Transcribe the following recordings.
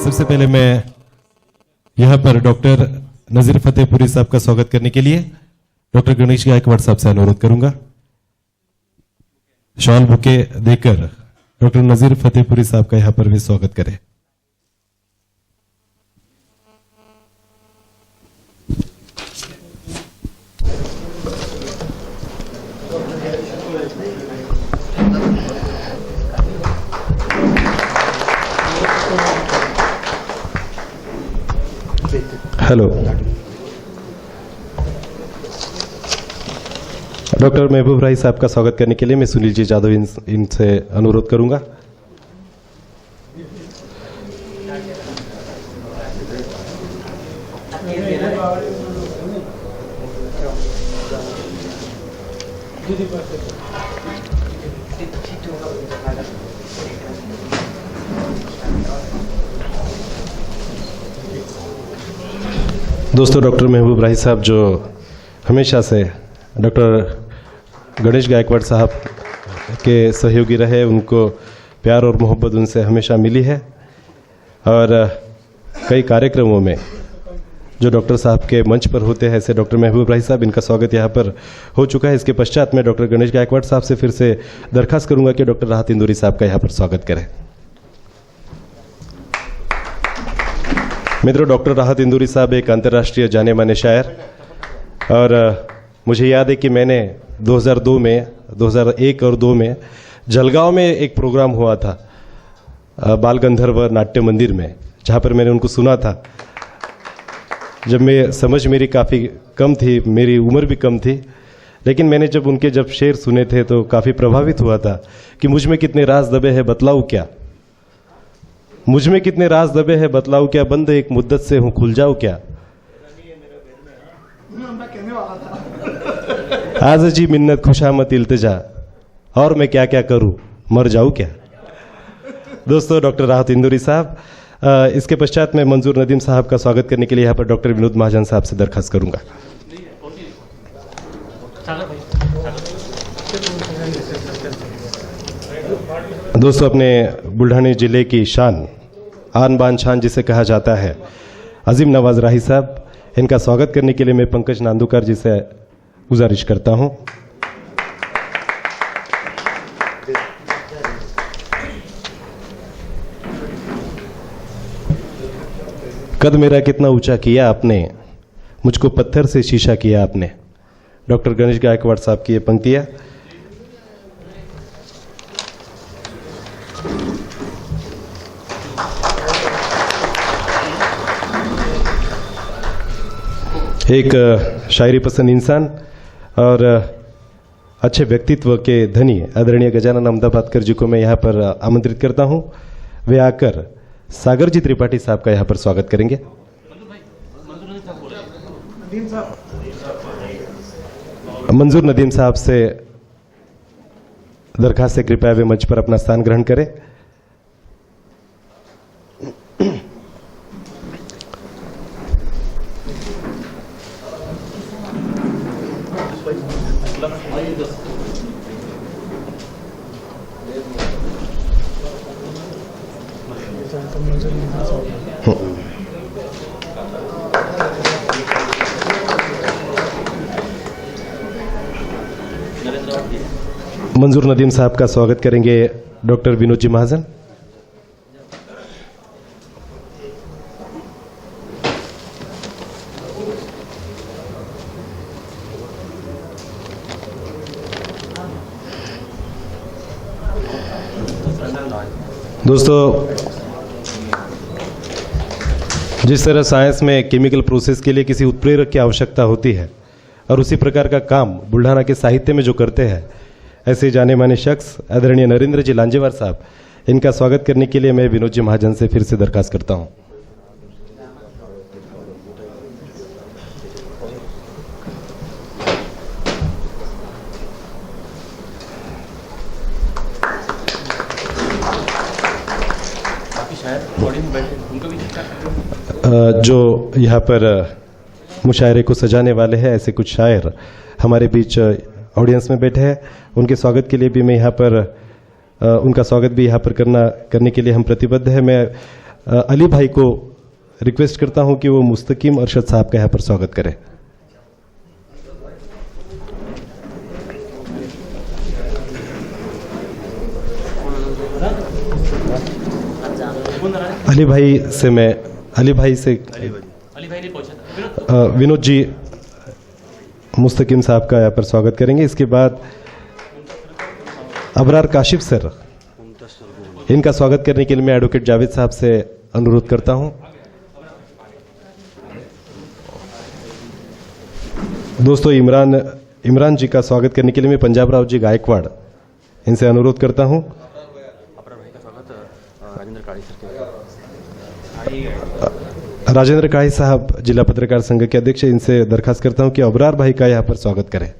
सबसे पहले मैं यहाँ पर डॉक्टर नजीर फतेहपुरी साहब का स्वागत करने के लिए डॉक्टर गणेश गायकवाड़ साहब से अनुरोध करूंगा। शॉल बुके देकर डॉक्टर नजीर फतेहपुरी साहब का यहाँ पर भी स्वागत करें। हेलो, डॉक्टर महबूब राही साहब का स्वागत करने के लिए मैं सुनील जी जादव इनसे अनुरोध करूंगा। दोस्तों, डॉक्टर महबूब राही साहब जो हमेशा से डॉक्टर गणेश गायकवाड़ साहब के सहयोगी रहे, उनको प्यार और मोहब्बत उनसे हमेशा मिली है और कई कार्यक्रमों में जो डॉक्टर साहब के मंच पर होते हैं, ऐसे डॉक्टर महबूब राही साहब, इनका स्वागत यहाँ पर हो चुका है। इसके पश्चात मैं डॉक्टर गणेश गायकवाड़ साहब से फिर से दरखास्त करूंगा कि डॉक्टर राहत इंदौरी साहब का यहाँ पर स्वागत करें। मित्रों, डॉक्टर राहत इंदौरी साहब एक अंतर्राष्ट्रीय जाने माने शायर और मुझे याद है कि मैंने 2001 और 2 में जलगांव में एक प्रोग्राम हुआ था बाल गंधर्व नाट्य मंदिर में, जहां पर मैंने उनको सुना था। जब समझ मेरी काफ़ी कम थी, मेरी उम्र भी कम थी, लेकिन मैंने जब शेर सुने थे तो काफ़ी प्रभावित हुआ था कि मुझ में कितने राज दबे हैं बतलाऊं क्या, मुझ में कितने राज दबे हैं बतलाऊं क्या, बंद एक मुद्दत से हूं खुल जाऊं क्या, आज जी मिन्नत खुशामत इल्तिजा, और मैं क्या क्या करूं मर जाऊं क्या। दोस्तों, डॉक्टर राहत इंदौरी साहब, इसके पश्चात मैं मंजूर नदीम साहब का स्वागत करने के लिए यहाँ पर डॉक्टर विनोद महाजन साहब से दरखास्त करूंगा। दोस्तों, अपने बुल्ढाना जिले की शान, आन बान शान जिसे कहा जाता है, अजीम नवाज राही साहब, इनका स्वागत करने के लिए मैं पंकज नांदुकर जी से गुजारिश करता हूं। कद मेरा कितना ऊंचा किया आपने, मुझको पत्थर से शीशा किया आपने। डॉक्टर गणेश गायकवाड़ साहब की ये पंक्तियां। एक शायरी पसंद इंसान और अच्छे व्यक्तित्व के धनी आदरणीय गजानन अहमदाबादकर जी को मैं यहाँ पर आमंत्रित करता हूँ। वे आकर सागर जी त्रिपाठी साहब का यहाँ पर स्वागत करेंगे। मंजूर नदीम साहब से दरखास्त है, कृपया वे मंच पर अपना स्थान ग्रहण करें। मंजूर नदीम साहब का स्वागत करेंगे डॉक्टर विनोद जी महाजन। दोस्तों, जिस तरह साइंस में केमिकल प्रोसेस के लिए किसी उत्प्रेरक की आवश्यकता होती है और उसी प्रकार का काम बुल्ढाना के साहित्य में जो करते हैं, ऐसे जाने माने शख्स आदरणीय नरेंद्र जी लांजेवार साहब, इनका स्वागत करने के लिए मैं विनोद जी महाजन से फिर से दरखास्त करता हूं। जो यहाँ पर मुशायरे को सजाने वाले हैं, ऐसे कुछ शायर हमारे बीच ऑडियंस में बैठे हैं, उनके स्वागत के लिए भी मैं यहाँ पर उनका स्वागत भी यहाँ पर करने के लिए हम प्रतिबद्ध है। मैं अली भाई को रिक्वेस्ट करता हूं कि वो मुस्तकीम अरशद साहब का यहाँ पर स्वागत करें। अली भाई से विनोद जी मुस्तकीम साहब का यहाँ पर स्वागत करेंगे। इसके बाद अबरार काशिफ सर, इनका स्वागत करने के लिए मैं एडवोकेट जावेद साहब से अनुरोध करता हूं। दोस्तों इमरान जी का स्वागत करने के लिए मैं पंजाब राव जी गायकवाड़, इनसे अनुरोध करता हूं। राजेंद्र काड़ी साहब जिला पत्रकार संघ के अध्यक्ष, इनसे दरखास्त करता हूं कि अबरार भाई का यहां पर स्वागत करें।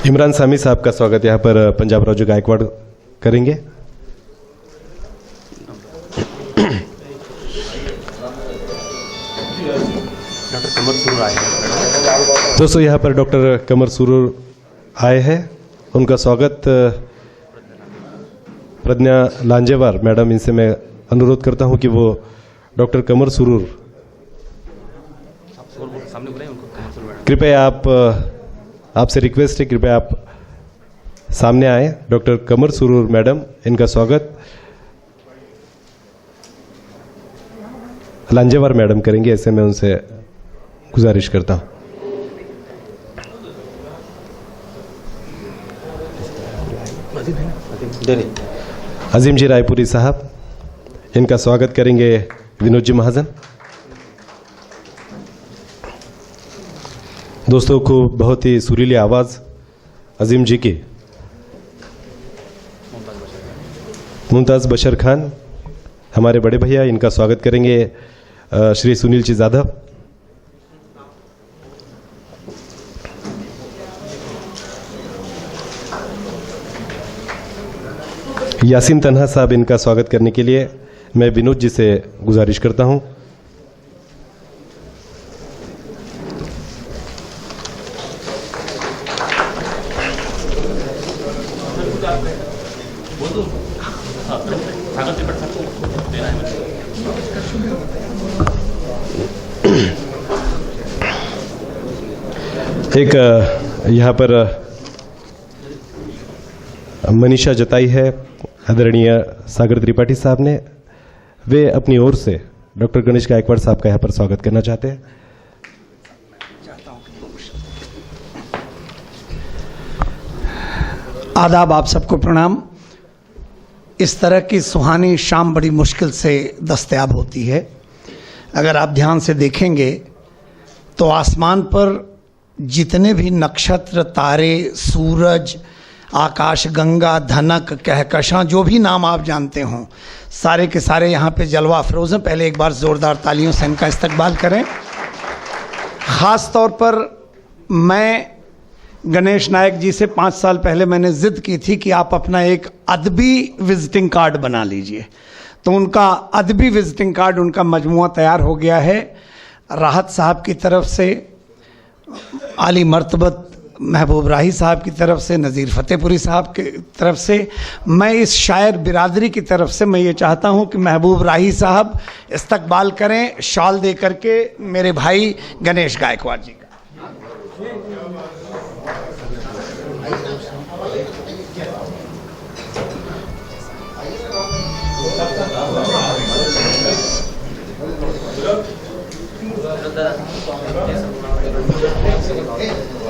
इमरान सामी साहब का स्वागत यहां पर पंजाब राव जी गायकवाड़ करेंगे। दोस्तों यहां पर डॉक्टर कमर सुरूर आए हैं, उनका स्वागत प्रज्ञा लांजेवार मैडम, इनसे मैं अनुरोध करता हूं कि वो डॉक्टर कमर सुरूर, कृपया आपसे रिक्वेस्ट है, कृपया आप सामने आए। डॉक्टर कमर सुरूर मैडम, इनका स्वागत लांजेवार मैडम करेंगे, ऐसे मैं उनसे गुजारिश करता हूं। अजीम जी रायपुरी साहब, इनका स्वागत करेंगे विनोद जी महाजन। दोस्तों को बहुत ही सुरीली आवाज अजीम जी की। मुमताज बशर खान हमारे बड़े भैया, इनका स्वागत करेंगे श्री सुनील जी जाधव। यासीन तन्हा साहब, इनका स्वागत करने के लिए मैं विनोद जी से गुजारिश करता हूं। एक यहाँ पर मनीषा जताई है आदरणीय सागर त्रिपाठी साहब ने, वे अपनी ओर से डॉक्टर गणेश गायकवाड़ साहब का यहाँ पर स्वागत करना चाहते हैं। आदाब, आप सबको प्रणाम। इस तरह की सुहानी शाम बड़ी मुश्किल से दस्तयाब होती है। अगर आप ध्यान से देखेंगे तो आसमान पर जितने भी नक्षत्र, तारे, सूरज, आकाश गंगा, धनक, कहकशां, जो भी नाम आप जानते हों, सारे के सारे यहाँ पे जलवा अफरोज़ हैं। पहले एक बार ज़ोरदार तालियों से इनका इस्तकबाल करें। ख़ास तौर पर मैं गणेश नायक जी से 5 साल पहले मैंने ज़िद की थी कि आप अपना एक अदबी विजिटिंग कार्ड बना लीजिए, तो उनका अदबी विजिटिंग कार्ड, उनका मजमुआ तैयार हो गया है। राहत साहब की तरफ से, आली मर्तबत महबूब राही साहब की तरफ से, नज़ीर फतेहपुरी साहब की तरफ से, मैं इस शायर बिरादरी की तरफ से मैं ये चाहता हूँ कि महबूब राही साहब इस्तकबाल करें शॉल दे करके मेरे भाई गणेश गायकवाड़ जी का।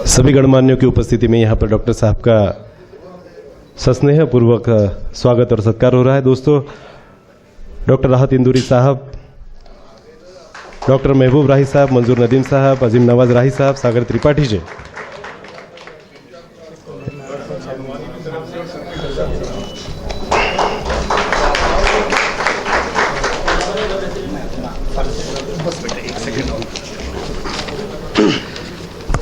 सभी गणमान्यों की उपस्थिति में यहाँ पर डॉक्टर साहब का सस्नेह पूर्वक स्वागत और सत्कार हो रहा है। दोस्तों, डॉक्टर राहत इंदूरी साहब, डॉक्टर महबूब राही साहब, मंजूर नदीम साहब, अजीम नवाज राही साहब, सागर त्रिपाठी जी,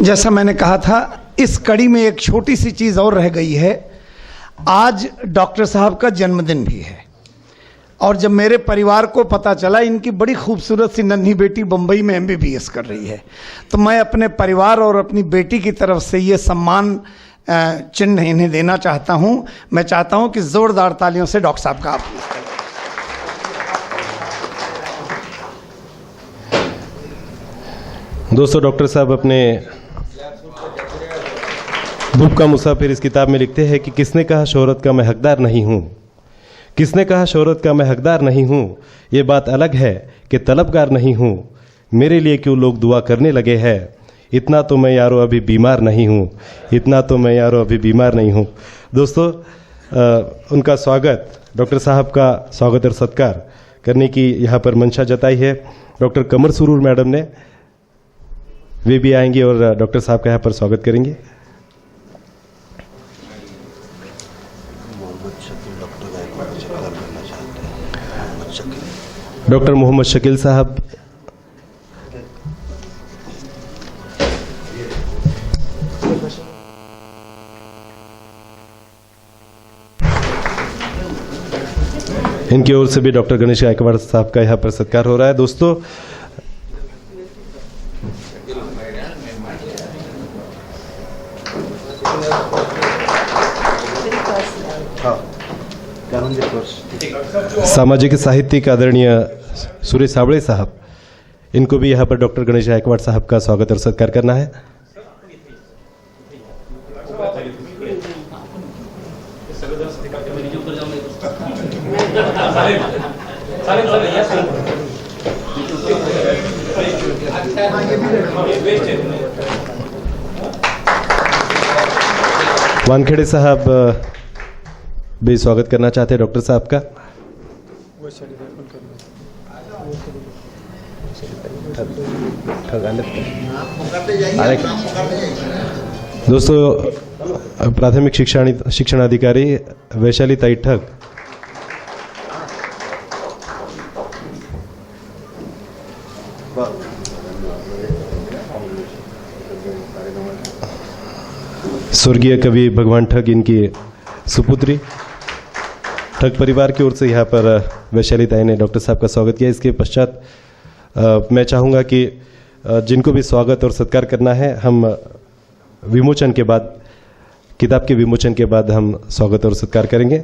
जैसा मैंने कहा था, इस कड़ी में एक छोटी सी चीज़ और रह गई है। आज डॉक्टर साहब का जन्मदिन भी है, और जब मेरे परिवार को पता चला इनकी बड़ी खूबसूरत सी नन्ही बेटी बम्बई में MBBS कर रही है, तो मैं अपने परिवार और अपनी बेटी की तरफ से ये सम्मान चिन्ह इन्हें देना चाहता हूं। मैं चाहता हूं कि जोरदार तालियों से डॉक्टर साहब का आप दोस्तों, डॉक्टर साहब अपने धूप का मुसाफिर इस किताब में लिखते हैं कि किसने कहा शोहरत का मैं हकदार नहीं हूं, किसने कहा शोहरत का मैं हकदार नहीं हूं, ये बात अलग है कि तलबगार नहीं हूं, मेरे लिए क्यों लोग दुआ करने लगे हैं, इतना तो मैं यारो अभी बीमार नहीं हूं, इतना तो मैं यारो अभी बीमार नहीं हूं। दोस्तों, उनका स्वागत, डॉक्टर साहब का स्वागत और सत्कार करने की यहाँ पर मंशा जताई है डॉक्टर कमर सुरूर मैडम ने। वे भी आएंगे और डॉक्टर साहब का यहाँ पर स्वागत करेंगे। डॉक्टर मोहम्मद शकील साहब, इनकी ओर से भी डॉक्टर गणेश गायकवाड़ साहब का यहाँ पर सत्कार हो रहा है। दोस्तों, सामाजिक साहित्यिक आदरणीय सुरेश साबळे साहब, इनको भी यहाँ पर डॉक्टर गणेश गायकवाड़ साहब का स्वागत और सत्कार करना है। वानखेड़े साहब भी स्वागत करना चाहते हैं डॉक्टर साहब का। दोस्तों, प्राथमिक शिक्षणाधिकारी वैशाली ताई ठग, स्वर्गीय कवि भगवान ठग, इनकी सुपुत्री, ठग परिवार की ओर से यहाँ पर वैशाली ताई ने डॉक्टर साहब का स्वागत किया। इसके पश्चात मैं चाहूँगा कि जिनको भी स्वागत और सत्कार करना है, हम विमोचन के बाद, किताब के विमोचन के बाद हम स्वागत और सत्कार करेंगे।